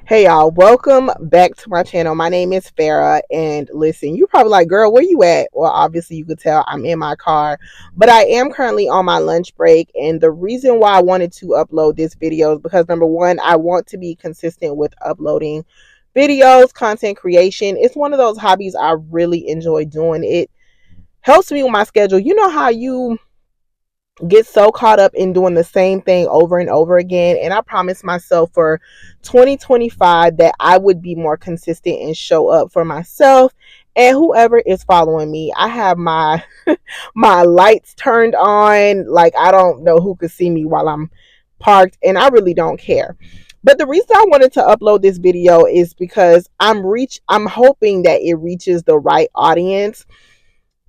Hey y'all, welcome back to my channel. My name is Farah, and listen, you're probably like, girl, where you at? Well, obviously you could tell I'm in my car, but I am currently on my lunch break, and the reason why I wanted to upload this video is because number one, I want to be consistent with uploading videos, content creation. It's one of those hobbies I really enjoy doing. It helps me with my schedule. You know how you get so caught up in doing the same thing over and over again. And I promised myself for 2025 that I would be more consistent and show up for myself and whoever is following me. I have my my lights turned on, like I don't know who could see me while I'm parked, and I really don't care. But the reason I wanted to upload this video is because I'm hoping that it reaches the right audience.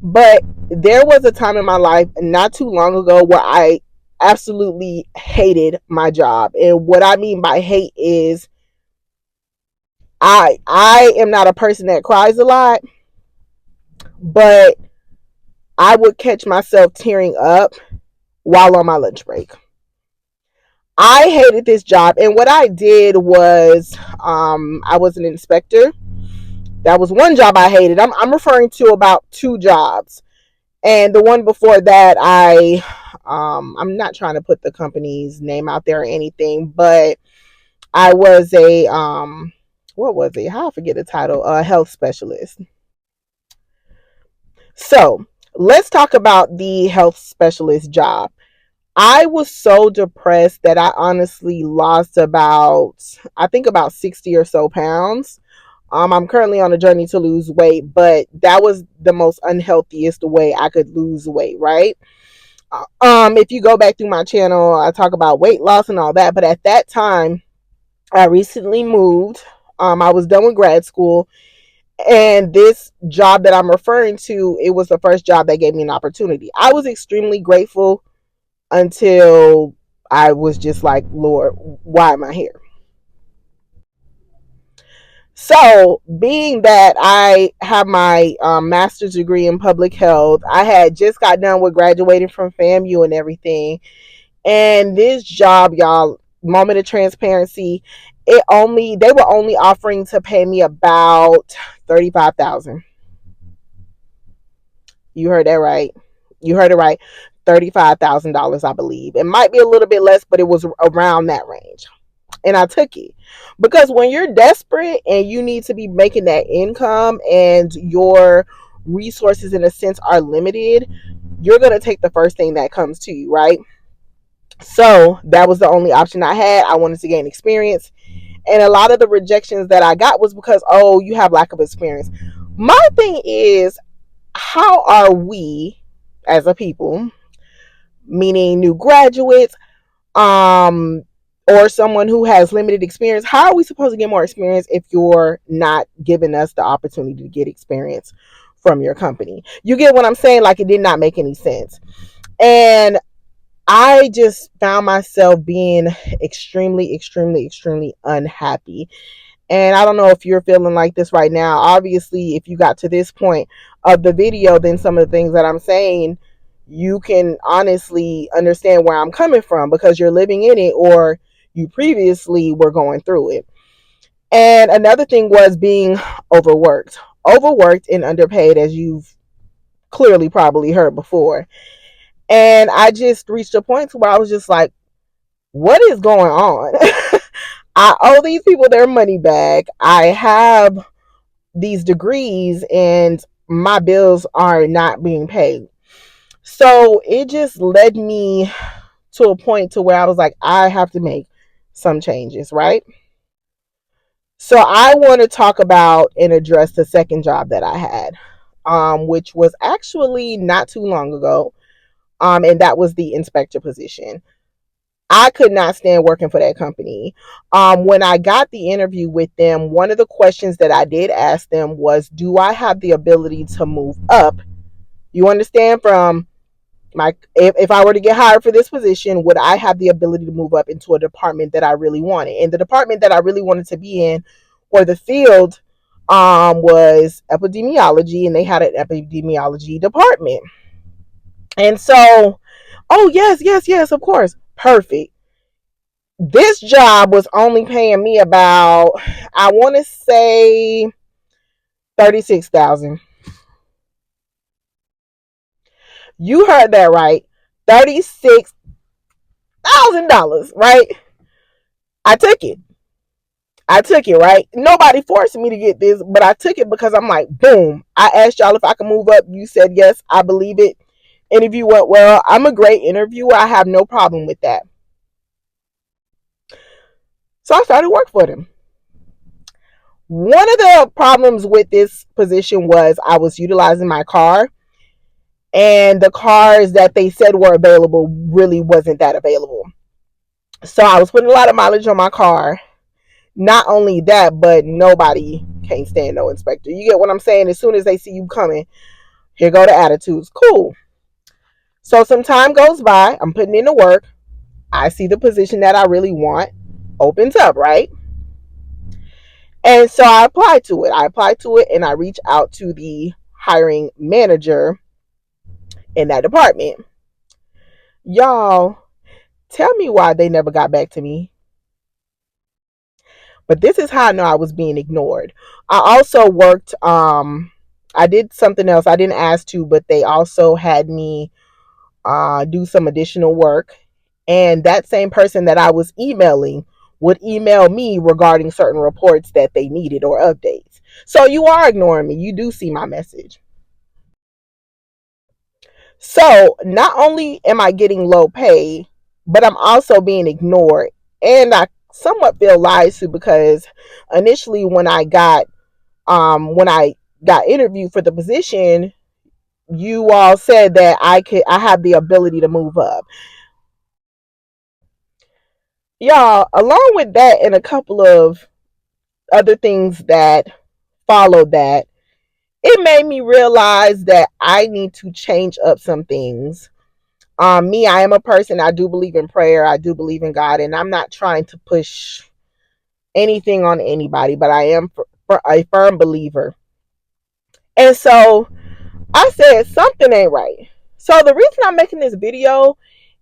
But there was a time in my life not too long ago where I absolutely hated my job. And what I mean by hate is I am not a person that cries a lot, but I would catch myself tearing up while on my lunch break. I hated this job, and what I did was I was an inspector. That was one job I hated. I'm referring to about two jobs. And the one before that, I'm not trying to put the company's name out there or anything, but I was a what was it? How I forget the title? A health specialist. So let's talk about the health specialist job. I was so depressed that I honestly lost I think about 60 or so pounds. I'm currently on a journey to lose weight, but that was the most unhealthiest way I could lose weight, right? If you go back through my channel, I talk about weight loss and all that, but at that time, I recently moved. I was done with grad school, and this job that I'm referring to, it was the first job that gave me an opportunity. I was extremely grateful until I was just like, Lord, why am I here? So, being that I have my master's degree in public health, I had just got done with graduating from FAMU and everything. And this job, y'all, moment of transparency, they were only offering to pay me about 35,000. You heard that right. You heard it right. $35,000, I believe. It might be a little bit less, but it was around that range. And I took it because when you're desperate and you need to be making that income and your resources in a sense are limited, you're going to take the first thing that comes to you, right? So that was the only option I had. I wanted to gain experience, and a lot of the rejections that I got was because, oh, you have lack of experience. My thing is, how are we as a people, meaning new graduates, um or someone who has limited experience, how are we supposed to get more experience if you're not giving us the opportunity to get experience from your company? You get what I'm saying? Like, it did not make any sense. And I just found myself being extremely, extremely, extremely unhappy. And I don't know if you're feeling like this right now. Obviously, if you got to this point of the video, then some of the things that I'm saying, you can honestly understand where I'm coming from because you're living in it or you previously were going through it. And another thing was being overworked. Overworked and underpaid, as you've clearly probably heard before. And I just reached a point where I was just like, what is going on? I owe these people their money back. I have these degrees and my bills are not being paid. So it just led me to a point to where I was like, I have to make some changes, right? So I want to talk about and address the second job that I had, which was actually not too long ago, and that was the inspector position. I could not stand working for that company. When I got the interview with them, one of the questions that I did ask them was, do I have the ability to move up? You understand? From if I were to get hired for this position, would I have the ability to move up into a department that I really wanted? And the department that I really wanted to be in, or the field, was epidemiology, and they had an epidemiology department. And so, oh yes, yes, yes, of course, perfect. This job was only paying me about, I want to say, 36,000. You heard that right. $36,000, right? I took it. I took it, right? Nobody forced me to get this, but I took it because I'm like, boom. I asked y'all if I could move up. You said yes. I believe it. Interview went well. I'm a great interviewer. I have no problem with that. So I started work for them. One of the problems with this position was I was utilizing my car, and the cars that they said were available really wasn't that available. So I was putting a lot of mileage on my car. Not only that, but nobody can't stand no inspector. You get what I'm saying? As soon as they see you coming, here go the attitudes. Cool. So some time goes by. I'm putting in the work. I see the position that I really want opens up, right? And so I applied to it. I applied to it and I reached out to the hiring manager in that department. Y'all, tell me why they never got back to me. But this is how I know I was being ignored. I also worked, I did something else. I didn't ask to, but they also had me do some additional work. And that same person that I was emailing would email me regarding certain reports that they needed or updates. So you are ignoring me. You do see my message. So not only am I getting low pay, but I'm also being ignored. And I somewhat feel lied to because initially when I got interviewed for the position, you all said that I have the ability to move up. Y'all, along with that and a couple of other things that followed that, it made me realize that I need to change up some things. Me, I am a person, I do believe in prayer, I do believe in God, and I'm not trying to push anything on anybody, but I am a firm believer. And so I said something ain't right. So the reason I'm making this video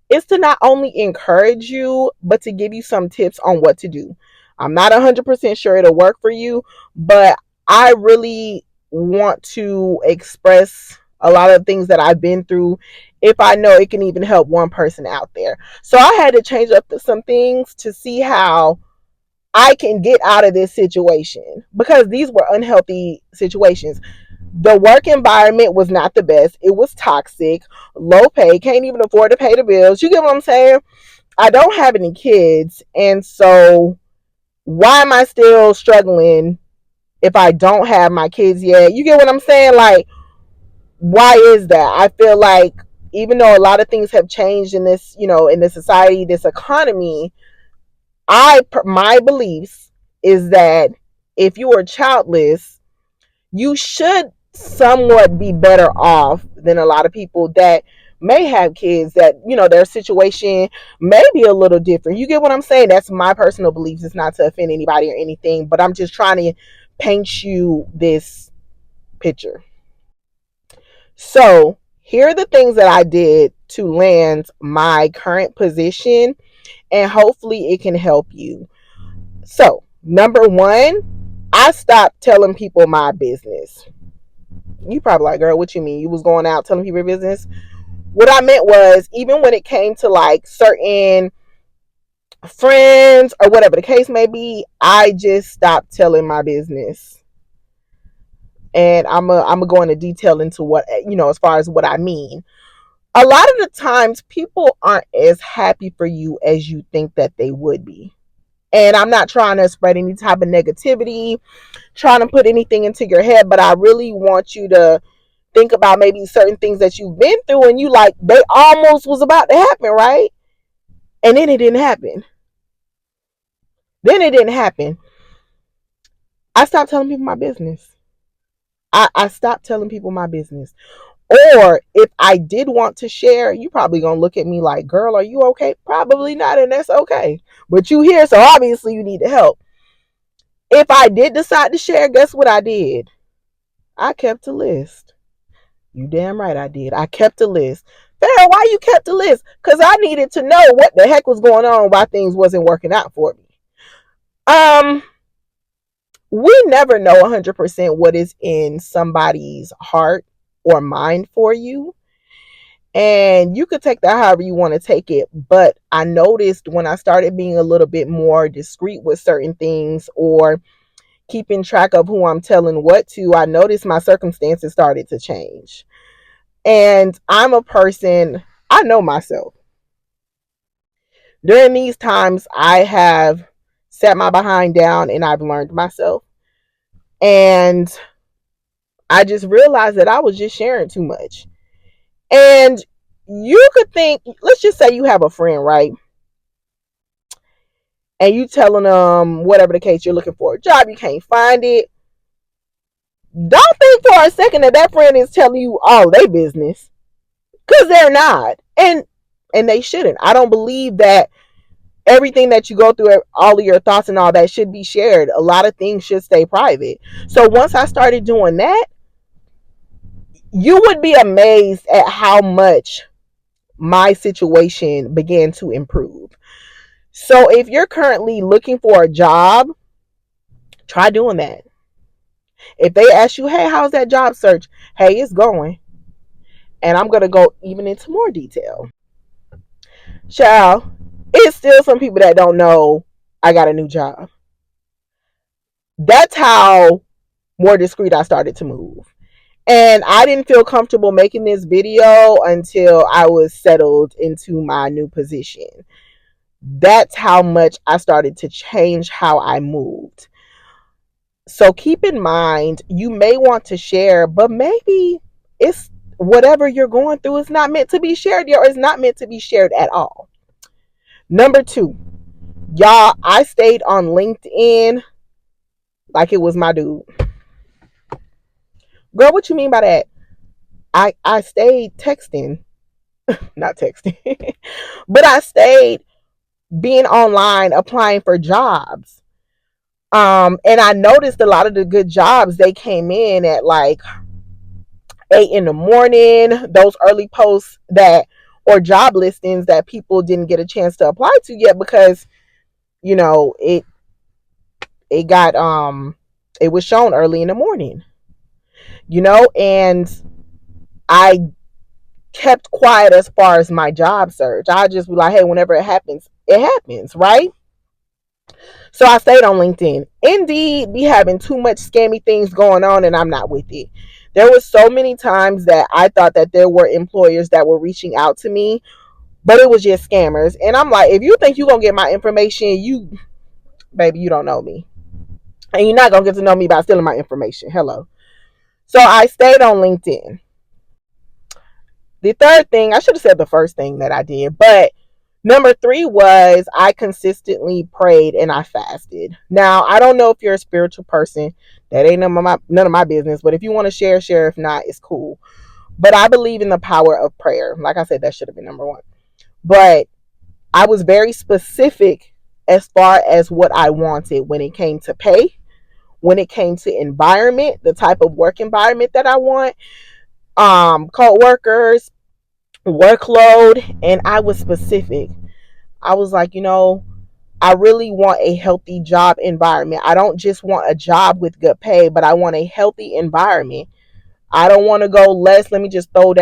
is to not only encourage you, but to give you some tips on what to do. I'm not 100% sure it'll work for you, but I really want to express a lot of things that I've been through if I know it can even help one person out there. So I had to change up some things to see how I can get out of this situation because these were unhealthy situations. The work environment was not the best. It was toxic, low pay, can't even afford to pay the bills. You get what I'm saying? I don't have any kids. And so why am I still struggling if I don't have my kids yet? You get what I'm saying? Like, why is that? I feel like even though a lot of things have changed in this, in this society, this economy, my beliefs is that if you are childless, you should somewhat be better off than a lot of people that may have kids that their situation may be a little different. You get what I'm saying? That's my personal beliefs. It's not to offend anybody or anything, but I'm just trying to paint you this picture. So here are the things that I did to land my current position, and hopefully it can help you. So number one, I stopped telling people my business. You probably like, girl, what you mean? You was going out telling people your business? What I meant was, even when it came to like certain friends or whatever the case may be, I just stopped telling my business. And I'm gonna go into detail into what, as far as what I mean. A lot of the times people aren't as happy for you as you think that they would be. And I'm not trying to spread any type of negativity, trying to put anything into your head, but I really want you to think about maybe certain things that you've been through and you like they almost was about to happen, right? And then it didn't happen. Then it didn't happen. I stopped telling people my business. I stopped telling people my business. Or if I did want to share, you probably gonna look at me like, girl, are you okay? Probably not, and that's okay. But you here, so obviously you need to help. If I did decide to share, guess what I did? I kept a list. You damn right I did. I kept a list. Farrah, why you kept the list? Because I needed to know what the heck was going on, why things wasn't working out for me. Um, we never know 100% what is in somebody's heart or mind for you. And you could take that however you want to take it. But I noticed when I started being a little bit more discreet with certain things or keeping track of who I'm telling what to, I noticed my circumstances started to change. And I'm a person, I know myself. During these times, I have sat my behind down and I've learned myself. And I just realized that I was just sharing too much. And you could think, let's just say you have a friend, right? And you telling them whatever the case, you're looking for a job, you can't find it. Don't think for a second that that friend is telling you all their business, because they're not, and they shouldn't. I don't believe that everything that you go through, all of your thoughts and all that, should be shared. A lot of things should stay private. So once I started doing that, you would be amazed at how much my situation began to improve. So if you're currently looking for a job, try doing that. If they ask you, hey, how's that job search? Hey, it's going. And I'm going to go even into more detail. Child, it's still some people that don't know I got a new job. That's how more discreet I started to move. And I didn't feel comfortable making this video until I was settled into my new position. That's how much I started to change how I moved. So keep in mind, you may want to share, but maybe it's whatever you're going through is not meant to be shared, or is not meant to be shared at all. Number 2, y'all, I stayed on LinkedIn like it was my dude. Girl, what you mean by that? I stayed texting, not texting, but I stayed being online applying for jobs. And I noticed a lot of the good jobs, they came in at like 8 in the morning, those early posts that, or job listings that people didn't get a chance to apply to yet because, you know, it got, it was shown early in the morning, you know, and I kept quiet as far as my job search. I just be like, hey, whenever it happens, right? So I stayed on LinkedIn. Indeed, be having too much scammy things going on, and I'm not with it. There were so many times that I thought that there were employers that were reaching out to me, but it was just scammers. And I'm like, if you think you're going to get my information, baby, you don't know me. And you're not going to get to know me by stealing my information. Hello. So I stayed on LinkedIn. The third thing, I should have said the first thing that I did, but number 3 was I consistently prayed and I fasted. Now, I don't know if you're a spiritual person. That ain't none of my business. But if you want to share, share. If not, it's cool. But I believe in the power of prayer. Like I said, that should have been number 1. But I was very specific as far as what I wanted when it came to pay, when it came to environment, the type of work environment that I want, co-workers, workload, and I was specific. I was like, I really want a healthy job environment. I don't just want a job with good pay, but I want a healthy environment. I don't want to go less. Let me just throw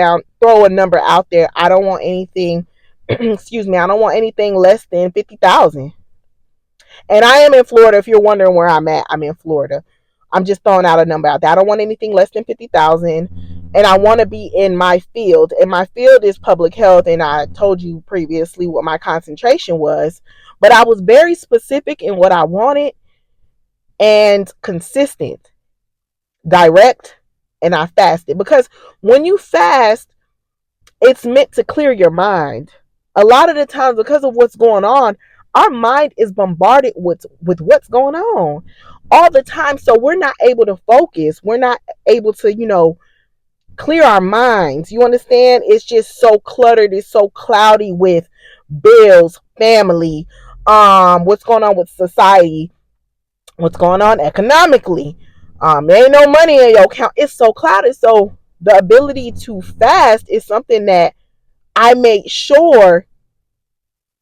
a number out there. I don't want anything, excuse me, I don't want anything less than 50,000. And I am in Florida. If you're wondering where I'm at, I'm in Florida. I'm just throwing out a number out there. I don't want anything less than 50,000. And I want to be in my field. And my field is public health. And I told you previously what my concentration was. But I was very specific in what I wanted and consistent, direct, and I fasted. Because when you fast, it's meant to clear your mind. A lot of the times, because of what's going on, our mind is bombarded with what's going on all the time. So we're not able to focus. We're not able to, clear our minds. You understand? It's just so cluttered. It's so cloudy with bills, family, what's going on with society, what's going on economically. There ain't no money in your account. It's so clouded. So the ability to fast is something that I made sure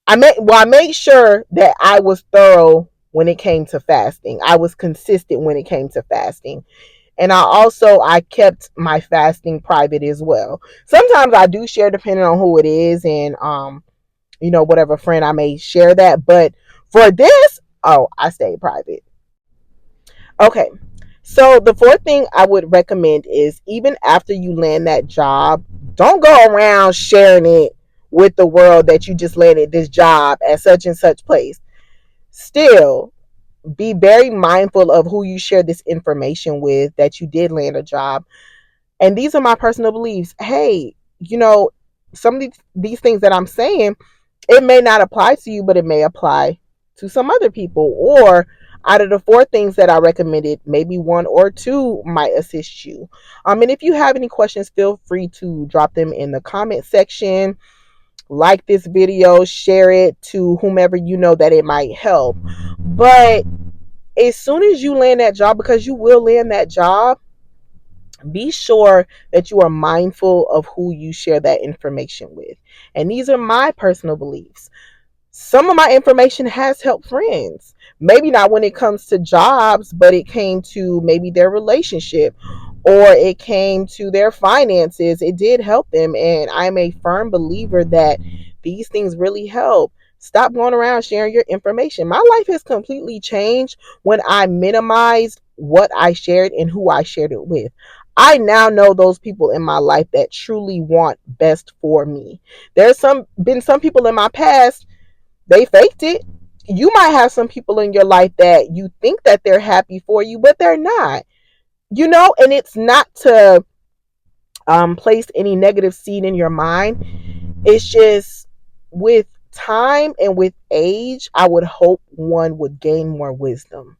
I made sure that I was thorough when it came to fasting. I was consistent when it came to fasting. And I kept my fasting private as well. Sometimes I do share depending on who it is and whatever friend I may share that, but for this, oh, I stayed private. Okay. So the fourth thing I would recommend is even after you land that job, don't go around sharing it with the world that you just landed this job at such and such place. Still, be very mindful of who you share this information with that you did land a job. And these are my personal beliefs. Hey, some of these things that I'm saying, it may not apply to you, but it may apply to some other people. Or out of the four things that I recommended, maybe one or two might assist you. And if you have any questions, feel free to drop them in the comment section. Like this video, share it to whomever you know that it might help. But as soon as you land that job, because you will land that job, be sure that you are mindful of who you share that information with. And these are my personal beliefs. Some of my information has helped friends. Maybe not when it comes to jobs, but it came to maybe their relationship or it came to their finances. It did help them. And I'm a firm believer that these things really help. Stop going around sharing your information. My life has completely changed when I minimized what I shared and who I shared it with. I now know those people in my life that truly want best for me. There's been some people in my past, they faked it. You might have some people in your life that you think that they're happy for you, but they're not. And it's not to place any negative seed in your mind. It's just with time and with age, I would hope one would gain more wisdom.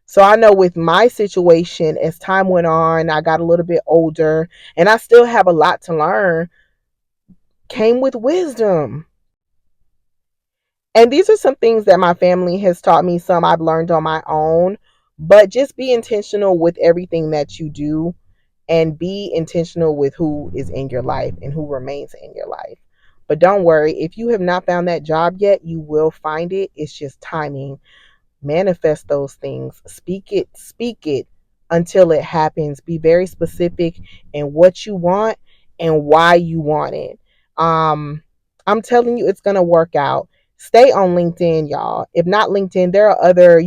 So I know with my situation, as time went on, I got a little bit older and I still have a lot to learn, came with wisdom. And these are some things that my family has taught me, some I've learned on my own. But just be intentional with everything that you do and be intentional with who is in your life and who remains in your life. But don't worry, if you have not found that job yet, you will find it. It's just timing. Manifest those things. Speak it until it happens. Be very specific in what you want and why you want it. I'm telling you, it's gonna work out. Stay on LinkedIn, y'all. If not LinkedIn, there are other,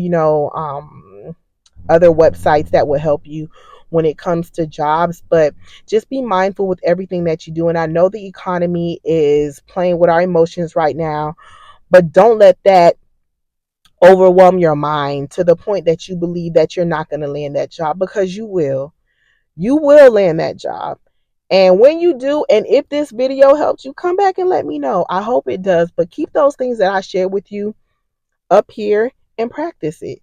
other websites that will help you when it comes to jobs, but just be mindful with everything that you do. And I know the economy is playing with our emotions right now, but don't let that overwhelm your mind to the point that you believe that you're not going to land that job, because you will. You will land that job. And when you do, and if this video helps you, come back and let me know. I hope it does. But keep those things that I share with you up here and practice it.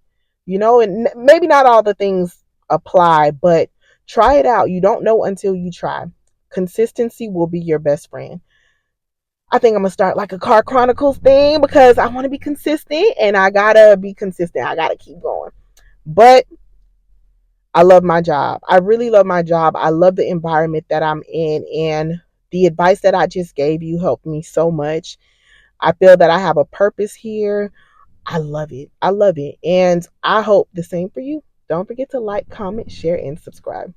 And maybe not all the things apply, but try it out. You don't know until you try. Consistency will be your best friend. I think I'm gonna start like a car chronicles thing because I want to be consistent and I gotta be consistent. I gotta keep going. But I love my job. I really love my job. I love the environment that I'm in, and the advice that I just gave you helped me so much. I feel that I have a purpose here. I love it. I love it. And I hope the same for you. Don't forget to like, comment, share, and subscribe.